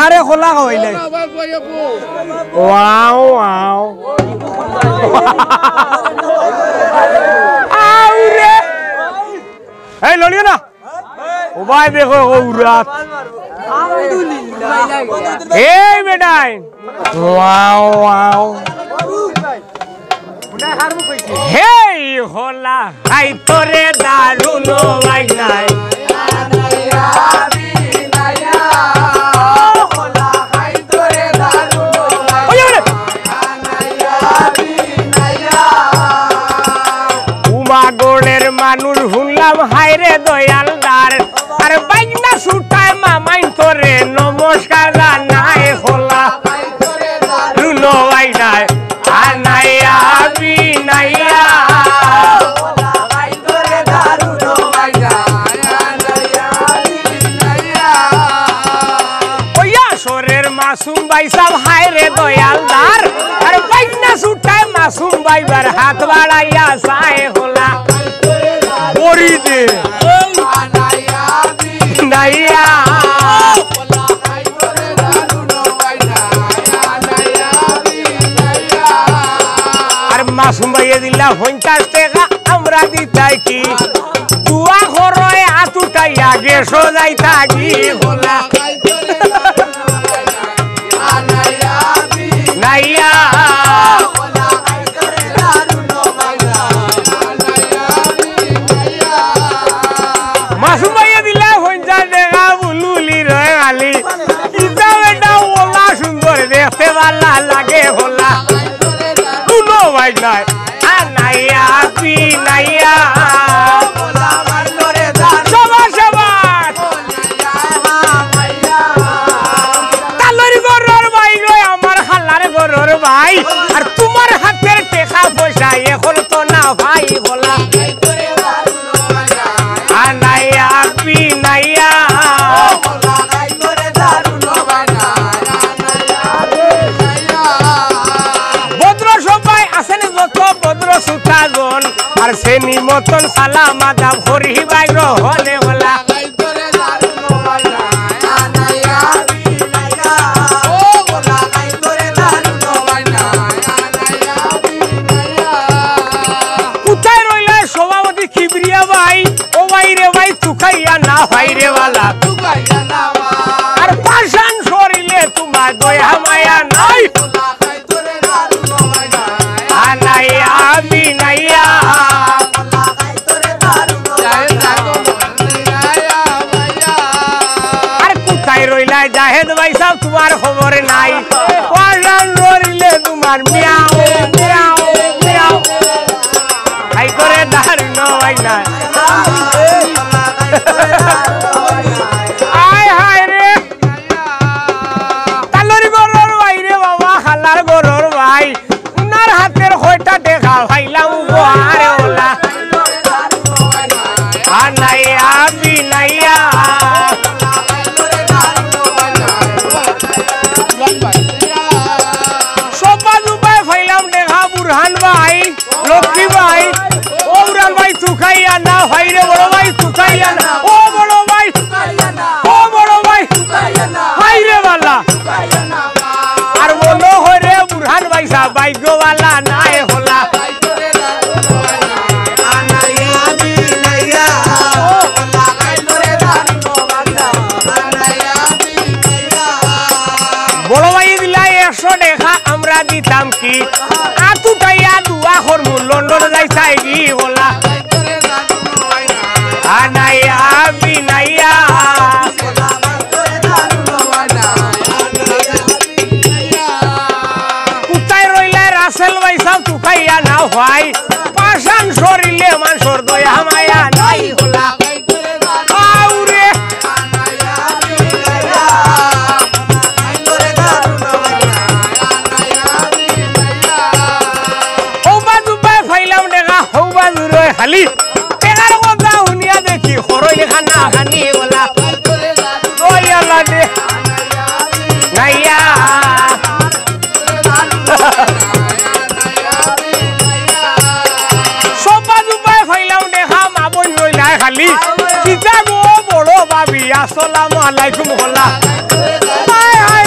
হারে খোলা হইলে ওয়াও ওয়াও আউরে এই ললিও না ও ভাই দেখো উরাত এই বেটাই ওয়াও ওয়াও হেই হোলা হাই তোরে দারুন ভাই নাই গোড়ের মানুষ শুনলাম হাইরে দয়ালদার আর বাইনা সুটায় মামাইন তোরে নমস্কার জানাই হোলা রুনো ভাই নাই আনাইয়া বিনাইয়া ওইয়া সরের মাসুম ভাই সব হাইরে দয়ালদার আর বাইনা সুটায় মাসুম ভাইবার হাত বাড়াইয়া সাই হোলা বড়ি দে নাইয়া আর মাসুম ভাইয়ে দিলা 50 টাকা আমরা দিতাই কি দুয়া ঘরে হাত উঠাইয়া গেছো যাইতা কি হোলা নাইয়া মাসুম ভাইয়া দিলা 50 টাকা বুলুলি রয়ে আলি ইটা বেটা ওলা সুন্দর দেখতে ভালো লাগে হোলা দুনো ভাই নাই আনাইয়া বিনাইয়া সবার সবার কালোর গরর ভাই রয় আমার খালার গরর ভাই আর তোমার হাতের টাকা পয়সা এখন তো না ভাই বলা আনাইয়া বিনাইয়া ভদ্র সবাই আছেন যত ভদ্র সুতাগণ আর সেনি মতন সালাম আদাব হরি ভাই হলে বলা কোথায় রইলে সভাপতি খিবরিয়া ভাই ও ভাই রে ভাই তুকাইয়া না ভাই রে বালা আর পাশান সরিলে তোমার দয়া মায়া নাই আনাইয়া বিনাইয়া আর কোথায় রইলা জাহেদ ভাই সব তোমার খবর নাই পাশান সরিলে তোমার মিয়াও মিয়াও মিয়াও ভাই করে দারুন ভাই না আয় হায় রে তালরি গরর ভাই রে বাবা খালার গরর ভাই উনার হাতের কয়টা দেখা ভাইলাম উপহারে ওলা আনাইয়া বিনাইয়া সবাই উপায় ভাইলাম দেখা বুরহান ভাই লক্ষ্মী ভাই ও বুরহান ভাই তুকাইয়া না ভাই রে বড় ভাই তুকাইয়া না ও বড় ভাই ও বড় ভাই ভাই রে বালা আর মনে হয় রে বুরহান ভাই সাহেব ভাগ্যওয়ালা নাই হোলা বড় ভাই দিলা 100 টাকা আমরা দিতাম কি আতুটাইয়া দুয়া করমু লন্ডন যাইছাই কি হোলা আনাইয়া বিনাইয়া কোথায় রইলে রাসেল ভাই সব তুকাইয়া না ভাই পাশান সরিলে মানুষের দয়া মায়া নাই হোলা আউরে হৌবা দুবাই ফাইলাম দেখা হৌবা দূরে খালি টেকার কথা শুনিয়া দেখি সরই খানা খানি বলা ওই আল্লাহ দে নাইয়া সবা দুবাই ফাইলাম দেখা মা বোন রইলাই খালি কিতা গো বড় ভাবি আসসালামু আলাইকুম হলা হায় হায়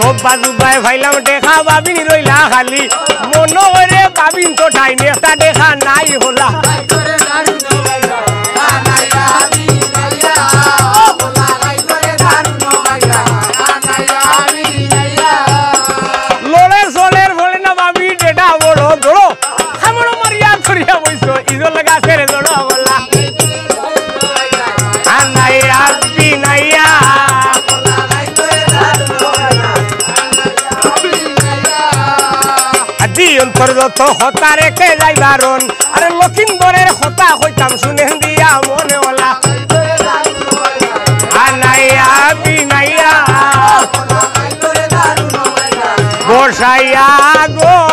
সব বাজু বাই ভাইলাম দেখা বাবিন রইলা খালি মনো করে বাবিন তো টাইনে একটা দেখা নাই হলা লোড়ে সোলের ভোলে না বাবি ডেটা বড় দৌড়ো হামড়ো মারিয়া করিয়া বইছো ইজল গাছের দৌড়ো বলা আনাইয়া বিনাইয়া আদি অন্তর্গত হতা রেখে যাইবারন আরে লক্ষিন্দরের হতা হইতাম শুনে দিয়া মনে ওলা আনাইয়া বিনাইয়া বসাইয়া গো